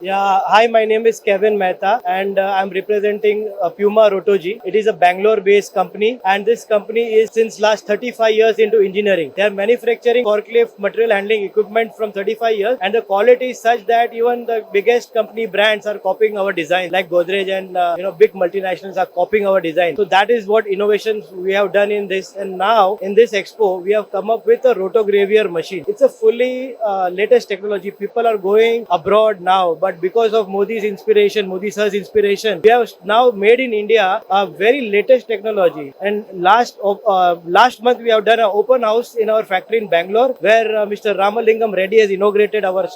Yeah, hi, my name is Kevin Mehta and I'm representing Puma Roto. It is a Bangalore-based company and this company is since last 35 years into engineering. They are manufacturing forklift material handling equipment from 35 years and the quality is such that even the biggest company brands are copying our design like Godrej and big multinationals are copying our design. So that is what innovations we have done in this, and now in this expo we have come up with a rotogravier machine. It's a fully latest technology. People are going abroad now, but because of Modi sir's inspiration, we have now made in India a very latest technology. And last month we have done an open house in our factory in Bangalore, where Mr. Ramalingam Reddy has inaugurated our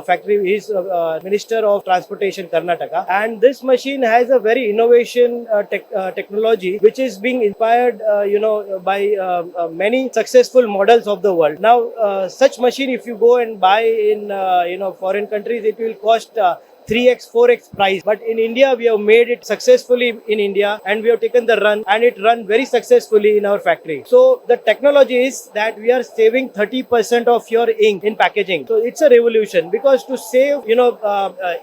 factory. He is Minister of Transportation Karnataka, and this machine has a very innovation technology which is being inspired, by many successful models of the world. Now, such machine if you go and buy in foreign countries, it will cost 3x 4x price, but in India we have made it successfully in India and we have taken the run and it run very successfully in our factory. So the technology is that we are saving 30% of your ink in packaging. So it's a revolution, because to save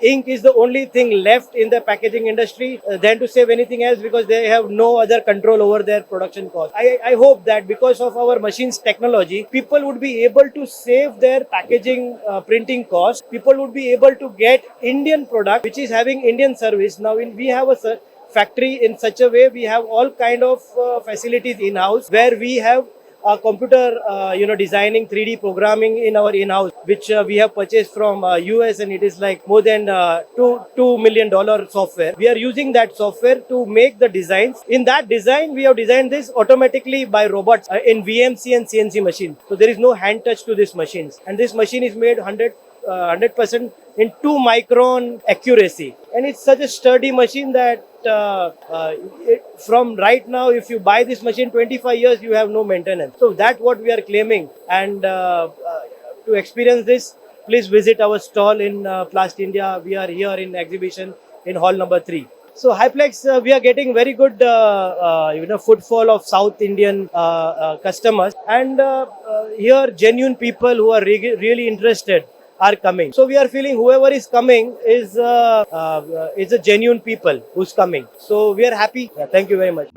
ink is the only thing left in the packaging industry than to save anything else, because they have no other control over their production cost. I hope that because of our machines technology, people would be able to save their packaging printing cost. People would be able to get Indian product which is having Indian service. Now we have a factory in such a way, we have all kind of facilities in-house, where we have computer designing, 3D programming in our in-house, which we have purchased from US, and it is like more than $2 million software. We are using that software to make the designs. In that design, we have designed this automatically by robots in VMC and CNC machine. So there is no hand touch to these machines, and this machine is made 100% in 2 micron accuracy, and it's such a sturdy machine that from right now, if you buy this machine 25 years, you have no maintenance. So that's what we are claiming, and to experience this, please visit our stall in Plast India. We are here in exhibition in hall number 3. So HIPLEX, we are getting very good footfall of South Indian customers, and here genuine people who are really interested are coming. So we are feeling whoever is coming is a genuine people who's coming. So we are happy. Yeah, thank you very much.